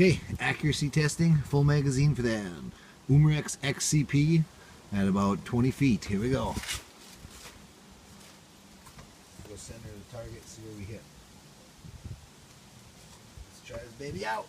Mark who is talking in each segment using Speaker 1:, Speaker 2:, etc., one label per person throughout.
Speaker 1: Okay, accuracy testing, full magazine for that Umarex XCP at about 20 feet. Here we go. Go center the target, see where we hit. Let's try this baby out.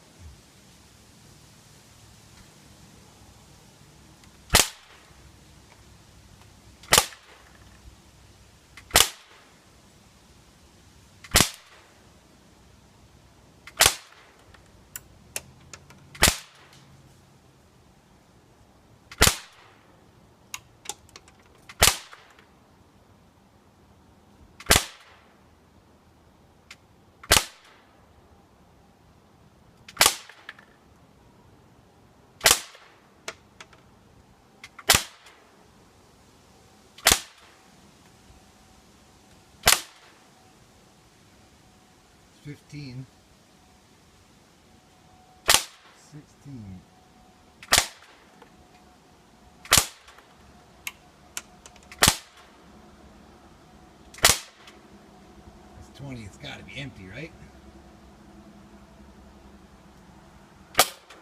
Speaker 1: It's 15. 16. That's 20. It's got to be empty, right?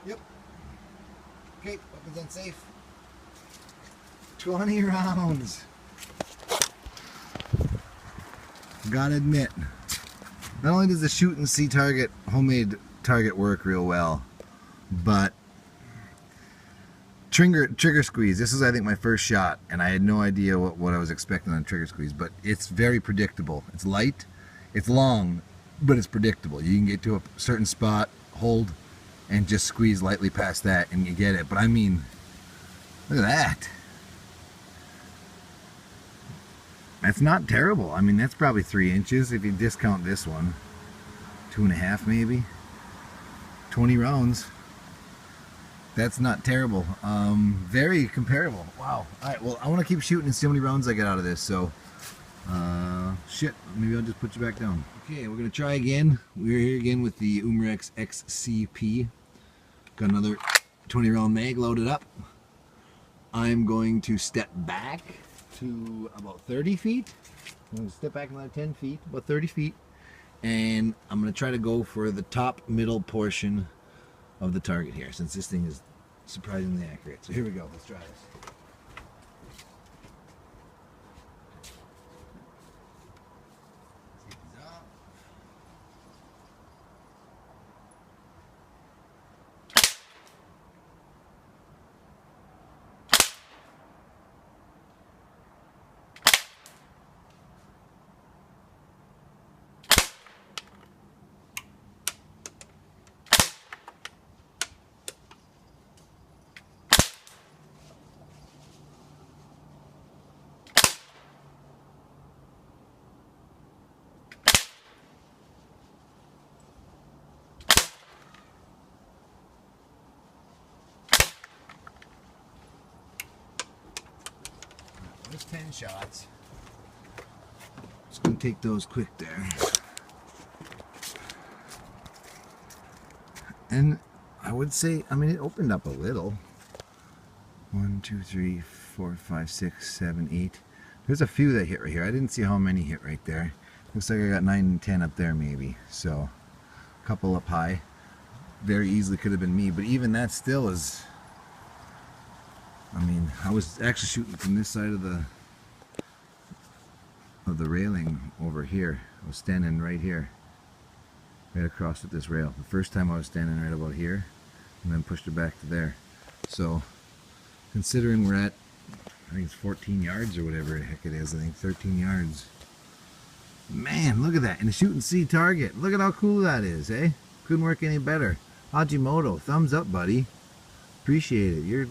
Speaker 1: Yep. Okay, weapons unsafe. 20 rounds. Gotta admit, not only does the shoot and see target, homemade target work real well, but trigger squeeze. This is, I think, my first shot, and I had no idea what I was expecting on trigger squeeze, but it's very predictable. It's light, it's long, but it's predictable. You can get to a certain spot, hold, and just squeeze lightly past that, and you get it. But I mean, look at that. That's not terrible. I mean, that's probably 3 inches if you discount this one. 2.5 maybe. 20 rounds. That's not terrible. Very comparable. Wow. Alright, well, I want to keep shooting and see how many rounds I get out of this, so shit, maybe I'll just put you back down. Okay, we're gonna try again. We're here again with the Umarex XCP. Got another 20 round mag loaded up. I'm going to step back to about 30 feet. I'm going to step back another 10 feet, about 30 feet, and I'm going to try to go for the top middle portion of the target here, since this thing is surprisingly accurate. So here we go, let's try this. There's 10 shots. Just gonna take those quick there. And I would say, I mean, it opened up a little. 1, 2, 3, 4, 5, 6, 7, 8. There's a few that hit right here. I didn't see how many hit right there. Looks like I got 9 and 10 up there maybe. So, a couple up high. Very easily could have been me, but even that still is, I mean, I was actually shooting from this side of the railing over here. I was standing right here, right across at this rail. The first time I was standing right about here, and then pushed it back to there. So, considering we're at, I think it's 14 yards or whatever the heck it is, I think 13 yards. Man, look at that, and a shoot and see target. Look at how cool that is, eh? Couldn't work any better. Hajimoto, thumbs up, buddy. Appreciate it.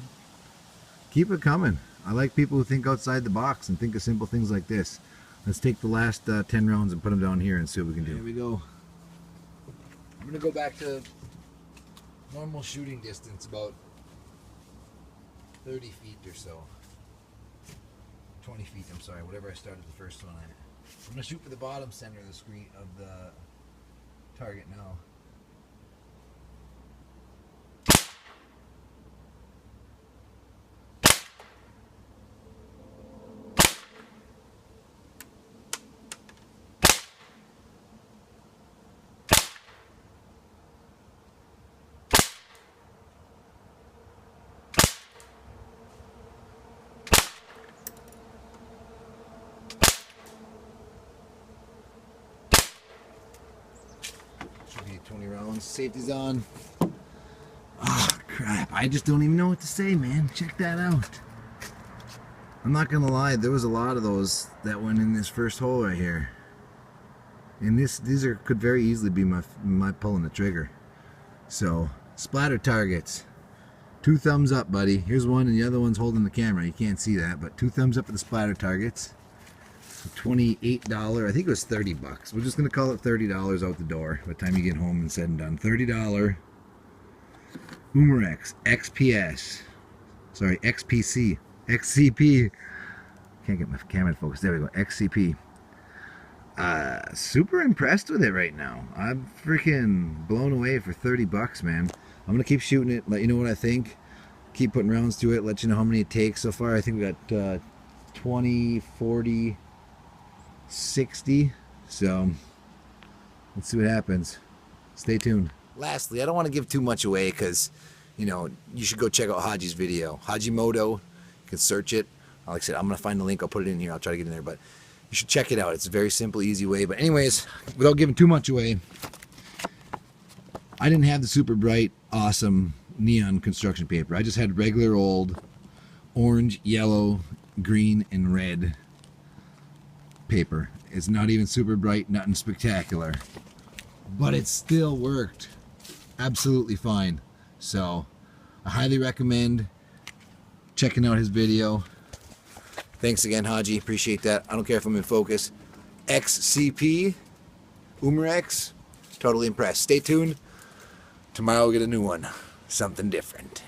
Speaker 1: Keep it coming. I like people who think outside the box and think of simple things like this. Let's take the last 10 rounds and put them down here and see what we can do. Here we go. I'm going to go back to normal shooting distance, about 30 feet or so. 20 feet, I'm sorry, whatever I started the first one at. I'm going to shoot for the bottom center of the screen of the target now. 20 rounds. Safety's on. Oh, crap. I just don't even know what to say, man. Check that out. I'm not going to lie. There was a lot of those that went in this first hole right here. And these could very easily be my pulling the trigger. So, splatter targets. 2 thumbs up, buddy. Here's one, and the other one's holding the camera. You can't see that, but 2 thumbs up for the splatter targets. $28. I think it was 30 bucks. We're just going to call it $30 out the door by the time you get home and said and done. $30 Umarex XPS. Sorry, XPC. XCP. Can't get my camera to focus. There we go. XCP. Super impressed with it right now. I'm freaking blown away for 30 bucks, man. I'm going to keep shooting it, let you know what I think. Keep putting rounds to it, let you know how many it takes. So far, I think we got 20, 40, 60. So, let's see what happens. Stay tuned. Lastly, I don't want to give too much away because, you know, you should go check out Haji's video. Hajimoto, you can search it. Like I said, I'm going to find the link. I'll put it in here. I'll try to get in there, but you should check it out. It's a very simple, easy way. But anyways, without giving too much away, I didn't have the super bright, awesome neon construction paper. I just had regular old orange, yellow, green, and red paper. It's not even super bright, nothing spectacular. But it still worked absolutely fine. So, I highly recommend checking out his video. Thanks again, Haji. Appreciate that. I don't care if I'm in focus. XCP, Umarex, totally impressed. Stay tuned. Tomorrow we'll get a new one. Something different.